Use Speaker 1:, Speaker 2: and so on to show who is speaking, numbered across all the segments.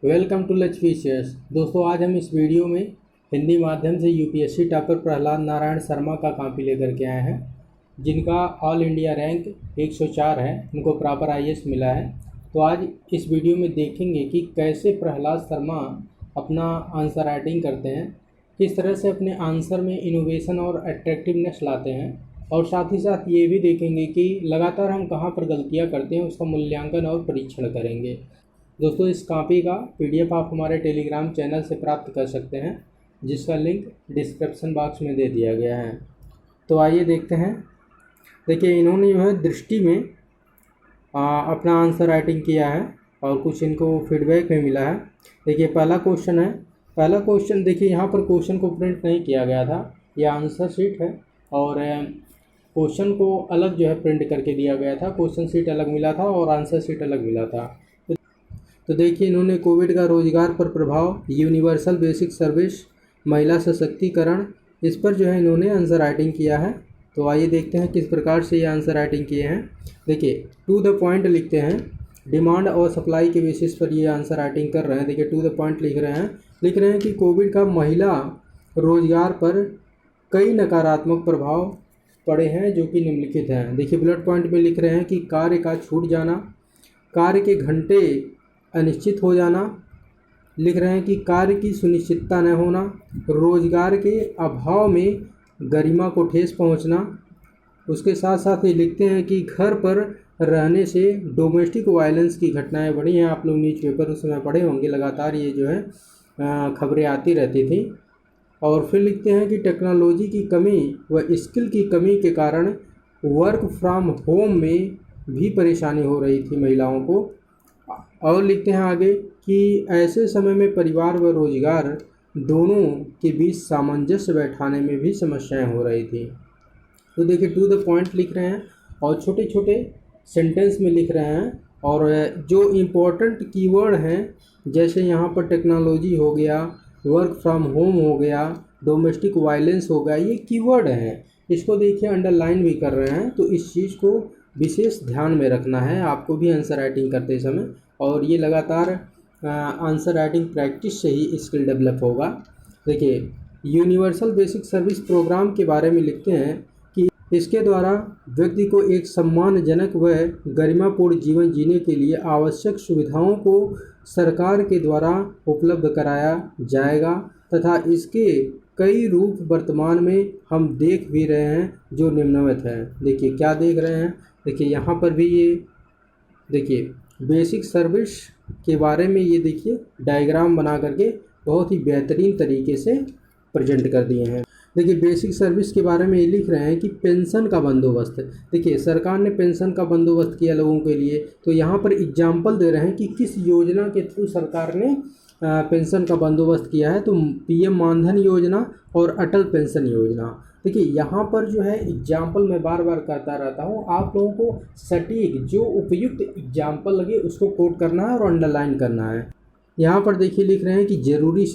Speaker 1: Welcome to लचफिशियस। दोस्तों, आज हम इस वीडियो में हिंदी माध्यम से यूपीएससी टॉपर प्रहलाद नारायण शर्मा का कॉपी लेकर के आए हैं, जिनका ऑल इंडिया रैंक 104 है। इनको प्रॉपर आईएएस मिला है। तो आज इस वीडियो में देखेंगे कि कैसे प्रहलाद शर्मा अपना आंसर राइटिंग करते हैं, किस तरह से अपने आंसर में इनोवेशन और अट्रैक्टिवनेस लाते हैं, और साथ ही साथ ये भी देखेंगे कि लगातार हम कहाँ पर गलतियाँ करते हैं, उसका मूल्यांकन और परीक्षण करेंगे। दोस्तों, इस कॉपी का पीडीएफ आप हमारे टेलीग्राम चैनल से प्राप्त कर सकते हैं, जिसका लिंक डिस्क्रिप्शन बॉक्स में दे दिया गया है। तो आइए देखते हैं। देखिए, इन्होंने जो है दृष्टि में अपना आंसर राइटिंग किया है और कुछ इनको फीडबैक में मिला है। देखिए, पहला क्वेश्चन है। पहला क्वेश्चन देखिए, यहाँ पर क्वेश्चन को प्रिंट नहीं किया गया था, यह आंसर शीट है और क्वेश्चन को अलग जो है प्रिंट करके दिया गया था। क्वेश्चन शीट अलग मिला था और आंसर शीट अलग मिला था। तो देखिए, इन्होंने कोविड का रोजगार पर प्रभाव, यूनिवर्सल बेसिक सर्विस, महिला सशक्तिकरण, इस पर जो है इन्होंने आंसर राइटिंग किया है। तो आइए देखते हैं किस प्रकार से ये आंसर राइटिंग किए हैं। देखिए, टू द पॉइंट लिखते हैं, डिमांड और सप्लाई के बेसिस पर ये आंसर राइटिंग कर रहे हैं। देखिए, टू द पॉइंट लिख रहे हैं कि कोविड का महिला रोजगार पर कई नकारात्मक प्रभाव पड़े हैं, जो कि निम्नलिखित हैं। देखिए, बुलेट पॉइंट में लिख रहे हैं कि कार्य का छूट जाना, कार्य के घंटे अनिश्चित हो जाना, लिख रहे हैं कि कार्य की सुनिश्चितता न होना, रोजगार के अभाव में गरिमा को ठेस पहुंचना। उसके साथ साथ ये लिखते हैं कि घर पर रहने से डोमेस्टिक वायलेंस की घटनाएं बढ़ी हैं। आप लोग न्यूज़पेपर उस समय पढ़े होंगे, लगातार ये जो है खबरें आती रहती थी। और फिर लिखते हैं कि टेक्नोलॉजी की कमी व स्किल की कमी के कारण वर्क फ्रॉम होम में भी परेशानी हो रही थी महिलाओं को। और लिखते हैं आगे कि ऐसे समय में परिवार व रोजगार दोनों के बीच सामंजस्य बैठाने में भी समस्याएं हो रही थी। तो देखिए, टू द पॉइंट लिख रहे हैं और छोटे छोटे सेंटेंस में लिख रहे हैं, और जो इम्पोर्टेंट कीवर्ड हैं, जैसे यहाँ पर टेक्नोलॉजी हो गया, वर्क फ्रॉम होम हो गया, डोमेस्टिक वायलेंस हो गया, ये कीवर्ड हैं। इसको देखिए अंडरलाइन भी कर रहे हैं। तो इस चीज़ को विशेष ध्यान में रखना है आपको भी आंसर राइटिंग करते समय, और ये लगातार आंसर राइटिंग प्रैक्टिस से ही स्किल डेवलप होगा। देखिए, यूनिवर्सल बेसिक सर्विस प्रोग्राम के बारे में लिखते हैं कि इसके द्वारा व्यक्ति को एक सम्मानजनक व गरिमापूर्ण जीवन जीने के लिए आवश्यक सुविधाओं को सरकार के द्वारा उपलब्ध कराया जाएगा, तथा इसके कई रूप वर्तमान में हम देख भी रहे हैं, जो निम्नलिखित हैं। देखिए, क्या देख रहे हैं। देखिए, यहाँ पर भी ये देखिए बेसिक सर्विस के बारे में ये देखिए डायग्राम बना करके बहुत ही बेहतरीन तरीके से प्रेजेंट कर दिए हैं। देखिए, बेसिक सर्विस के बारे में ये लिख रहे हैं कि पेंशन का बंदोबस्त। देखिए, सरकार ने पेंशन का बंदोबस्त किया लोगों के लिए। तो यहाँ पर एग्जाम्पल दे रहे हैं कि किस योजना के थ्रू सरकार ने पेंशन का बंदोबस्त किया है। तो पीएम मानधन योजना और अटल पेंशन योजना। देखिए, यहाँ पर जो है एग्जाम्पल मैं बार बार करता रहता हूँ, आप लोगों को सटीक जो उपयुक्त एग्जाम्पल लगे उसको कोट करना है और अंडरलाइन करना है। यहाँ पर देखिए लिख रहे हैं कि जरूरी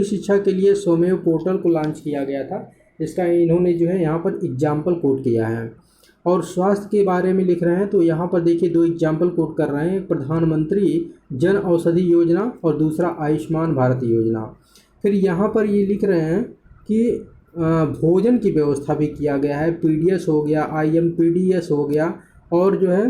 Speaker 1: शिक्षा के लिए स्वमेव पोर्टल को लॉन्च किया गया था। इसका इन्होंने जो है यहाँ पर एग्जाम्पल कोट किया है। और स्वास्थ्य के बारे में लिख रहे हैं, तो यहाँ पर देखिए दो एग्जाम्पल कोट कर रहे हैं, प्रधानमंत्री जन औषधि योजना और दूसरा आयुष्मान भारत योजना। फिर यहाँ पर ये लिख रहे हैं कि भोजन की व्यवस्था भी किया गया है, पीडीएस हो गया, आईएमपीडीएस हो गया, और जो है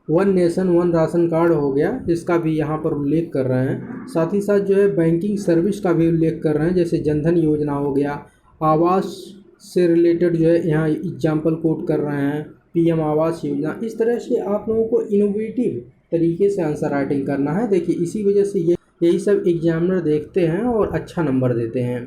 Speaker 1: one nation one ration card हो गया, इसका भी यहाँ पर उल्लेख कर रहे हैं। साथ ही साथ जो है बैंकिंग सर्विस का भी उल्लेख कर रहे हैं, जैसे जनधन योजना हो गया, आवास से रिलेटेड जो है यहाँ एग्जाम्पल कोट कर रहे हैं, पीएम आवास योजना। इस तरह से आप लोगों को इनोवेटिव तरीके से आंसर राइटिंग करना है। देखिए, इसी वजह से यही सब एग्जामिनर देखते हैं और अच्छा नंबर देते हैं।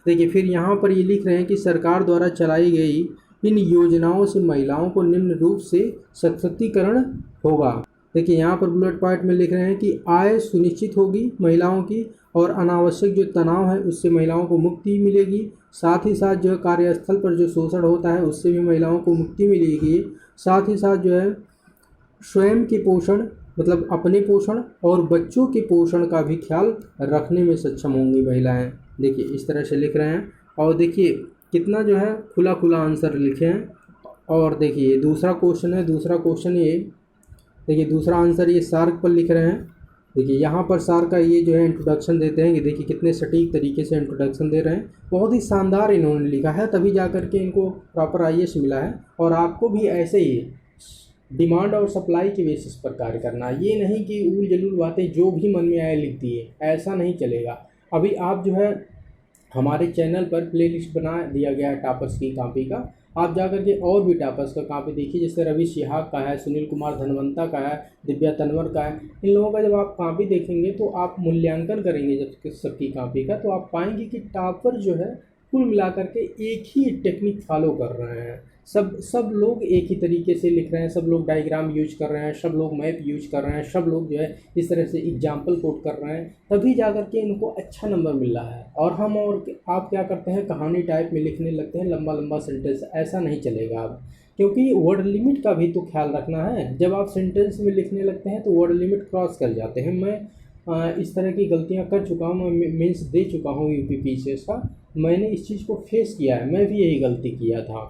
Speaker 1: देखिए, फिर यहाँ पर ये लिख रहे हैं कि सरकार द्वारा चलाई गई इन योजनाओं से महिलाओं को निम्न रूप से सशक्तिकरण होगा। देखिए, यहाँ पर बुलेट पॉइंट में लिख रहे हैं कि आय सुनिश्चित होगी महिलाओं की, और अनावश्यक जो तनाव है उससे महिलाओं को मुक्ति मिलेगी। साथ ही साथ जो है कार्यस्थल पर जो शोषण होता है उससे भी महिलाओं को मुक्ति मिलेगी। साथ ही साथ जो है स्वयं के पोषण, मतलब अपने पोषण और बच्चों के पोषण का भी ख्याल रखने में सक्षम होंगी महिलाएं। देखिए, इस तरह से लिख रहे हैं। और देखिए कितना जो है खुला खुला आंसर लिखे हैं। और देखिए दूसरा क्वेश्चन है, दूसरा क्वेश्चन ये देखिए, दूसरा आंसर ये शार्क पर लिख रहे हैं। देखिए यहाँ पर सार का ये जो है इंट्रोडक्शन देते हैं कि देखिए कितने सटीक तरीके से इंट्रोडक्शन दे रहे हैं, बहुत ही शानदार इन्होंने लिखा है, तभी जा कर के इनको प्रॉपर IAS मिला है। और आपको भी ऐसे ही डिमांड और सप्लाई के बेसिस पर कार्य करना है, ये नहीं कि उल जलूल बातें जो भी मन में आए लिख दिए, ऐसा नहीं चलेगा। अभी आप जो है हमारे चैनल पर प्लेलिस्ट बना दिया गया है टॉपर्स की कॉपी का, आप जा करके और भी टॉपर्स का कॉपी देखिए, जैसे रवि शिहाग का है, सुनील कुमार धनवंता का है, दिव्या तनवर का है। इन लोगों का जब आप कॉपी देखेंगे तो आप मूल्यांकन करेंगे जब सबकी कॉपी का, तो आप पाएंगे कि टॉपर जो है कुल मिलाकर के एक ही टेक्निक फॉलो कर रहे हैं। सब लोग एक ही तरीके से लिख रहे हैं, सब लोग डायग्राम यूज कर रहे हैं, सब लोग मैप यूज कर रहे हैं, सब लोग जो है इस तरह से एग्जाम्पल कोट कर रहे हैं, तभी जा कर के इनको अच्छा नंबर मिल रहा है। और हम और आप क्या करते हैं, कहानी टाइप में लिखने लगते हैं, लंबा लंबा सेंटेंस, ऐसा नहीं चलेगा अब, क्योंकि वर्ड लिमिट का भी तो ख्याल रखना है। जब आप सेंटेंस में लिखने लगते हैं तो वर्ड लिमिट क्रॉस कर जाते हैं। मैं इस तरह की गलतियां कर चुका हूँ, मैं मीन्स दे चुका हूँ UPPCS का, मैंने इस चीज़ को फेस किया है, मैं भी यही गलती किया था,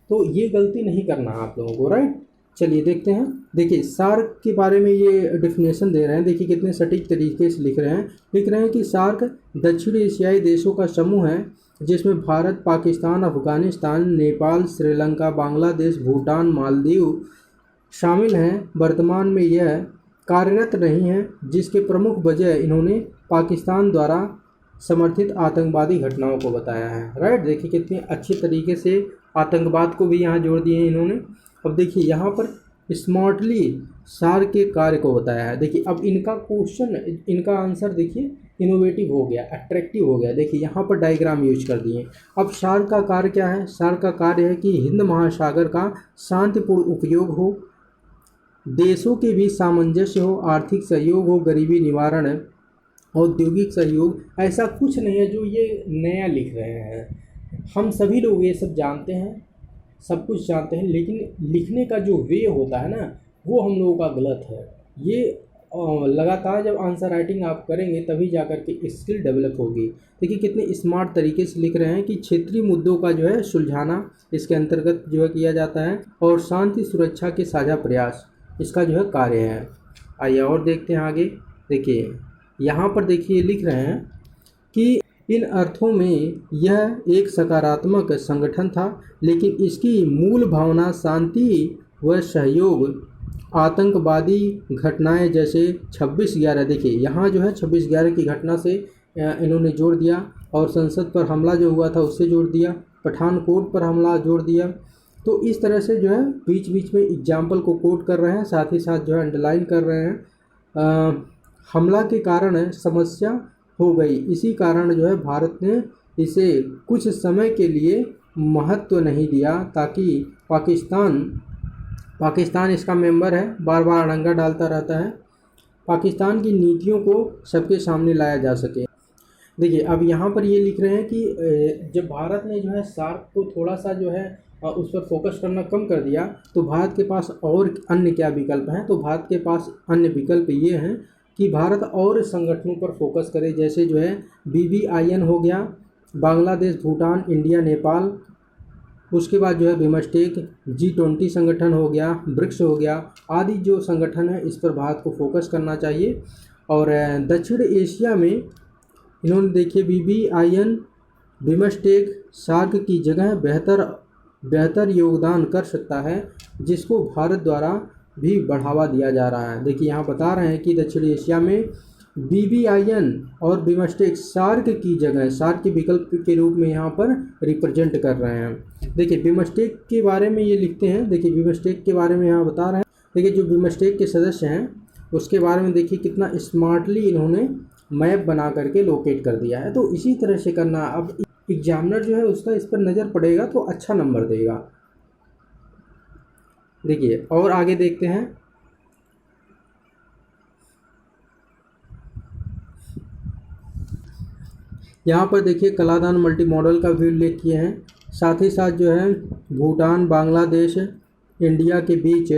Speaker 1: तो ये गलती नहीं करना आप लोगों को, राइट। चलिए देखते हैं। देखिए सार्क के बारे में ये डिफिनेशन दे रहे हैं, देखिए कितने सटीक तरीके से लिख रहे हैं कि सार्क दक्षिण एशियाई देशों का समूह है जिसमें भारत, पाकिस्तान, अफगानिस्तान, नेपाल, श्रीलंका, बांग्लादेश, भूटान, मालदीव शामिल हैं। वर्तमान में यह कार्यरत नहीं है, जिसके प्रमुख वजह इन्होंने पाकिस्तान द्वारा समर्थित आतंकवादी घटनाओं को बताया है, राइट। देखिए कितने अच्छे तरीके से आतंकवाद को भी यहाँ जोड़ दिए इन्होंने। अब देखिए यहाँ पर स्मार्टली सार के कार्य को बताया है। देखिए अब इनका क्वेश्चन, इनका आंसर देखिए इनोवेटिव हो गया, अट्रैक्टिव हो गया। देखिए यहाँ पर डायग्राम यूज कर दिए। अब सार का कार्य क्या है? सार का कार्य है कि हिंद महासागर का शांतिपूर्ण उपयोग हो, देशों के बीच सामंजस्य हो, आर्थिक सहयोग हो, गरीबी निवारण, औद्योगिक सहयोग। ऐसा कुछ नहीं है जो ये नया लिख रहे हैं, हम सभी लोग ये सब जानते हैं, सब कुछ जानते हैं, लेकिन लिखने का जो वे होता है ना, वो हम लोगों का गलत है। ये लगातार जब आंसर राइटिंग आप करेंगे तभी जा कर के स्किल डेवलप होगी। देखिए कितने स्मार्ट तरीके से लिख रहे हैं कि क्षेत्रीय मुद्दों का जो है सुलझाना इसके अंतर्गत जो है किया जाता है, और शांति सुरक्षा के साझा प्रयास इसका जो है कार्य है। आइए और देखते हैं आगे। देखिए यहाँ पर देखिए लिख रहे हैं कि इन अर्थों में यह एक सकारात्मक संगठन था, लेकिन इसकी मूल भावना शांति व सहयोग, आतंकवादी घटनाएं जैसे 26/11, देखिए यहाँ जो है 26/11 की घटना से इन्होंने जोड़ दिया, और संसद पर हमला जो हुआ था उससे जोड़ दिया, पठानकोट पर हमला जोड़ दिया। तो इस तरह से जो है बीच बीच में एग्जाम्पल को कोट कर रहे हैं, साथ ही साथ जो है अंडरलाइन कर रहे हैं। हमला के कारण समस्या हो गई, इसी कारण जो है भारत ने इसे कुछ समय के लिए महत्व नहीं दिया, ताकि पाकिस्तान इसका मेंबर है, बार बार अड़ंगा डालता रहता है, पाकिस्तान की नीतियों को सबके सामने लाया जा सके। देखिए अब यहाँ पर ये लिख रहे हैं कि जब भारत ने जो है सार्क को थोड़ा सा जो है उस पर फोकस करना कम कर दिया, तो भारत के पास और अन्य क्या विकल्प हैं? तो भारत के पास अन्य विकल्प ये हैं कि भारत और संगठनों पर फोकस करे, जैसे जो है BBIN हो गया, बांग्लादेश, भूटान, इंडिया, नेपाल, उसके बाद जो है बिमस्टेक, G20 संगठन हो गया, ब्रिक्स हो गया, आदि जो संगठन है इस पर भारत को फोकस करना चाहिए। और दक्षिण एशिया में इन्होंने देखिए BBIN, बिमस्टेक, सार्क की जगह बेहतर योगदान कर सकता है, जिसको भारत द्वारा भी बढ़ावा दिया जा रहा है। देखिए यहाँ बता रहे हैं कि दक्षिण एशिया में BBIN और बिमस्टेक सार्क की जगह, सार्क के विकल्प के रूप में यहाँ पर रिप्रेजेंट कर रहे हैं। देखिए बिमस्टेक के बारे में ये लिखते हैं, देखिए बिमस्टेक के बारे में यहाँ बता रहे हैं। देखिए जो बिमस्टेक के सदस्य हैं उसके बारे में देखिए कितना स्मार्टली इन्होंने मैप बना करके लोकेट कर दिया है। तो इसी तरह से करना, अब एग्जामिनर जो है उसका इस पर नज़र पड़ेगा तो अच्छा नंबर देगा। देखिए और आगे देखते हैं। यहाँ पर देखिए कलादान मल्टी मॉडल का भी उल्लेख किए हैं, साथ ही साथ जो है भूटान, बांग्लादेश, इंडिया के बीच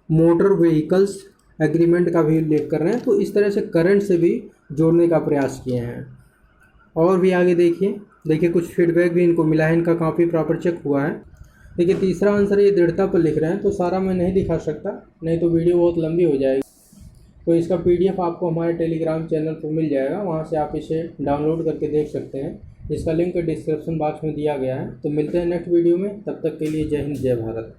Speaker 1: मोटर व्हीकल्स एग्रीमेंट का भी उल्लेख कर रहे हैं। तो इस तरह से करंट से भी जोड़ने का प्रयास किए हैं। और भी आगे देखिए कुछ फीडबैक भी इनको मिला है, इनका काफ़ी प्रॉपर चेक हुआ है। देखिए तीसरा आंसर ये दृढ़ता पर लिख रहे हैं, तो सारा मैं नहीं दिखा सकता, नहीं तो वीडियो बहुत लंबी हो जाएगी। तो इसका PDF आपको हमारे टेलीग्राम चैनल पर मिल जाएगा, वहाँ से आप इसे डाउनलोड करके देख सकते हैं। इसका लिंक डिस्क्रिप्शन बॉक्स में दिया गया है। तो मिलते हैं नेक्स्ट वीडियो में, तब तक के लिए जय हिंद जय भारत।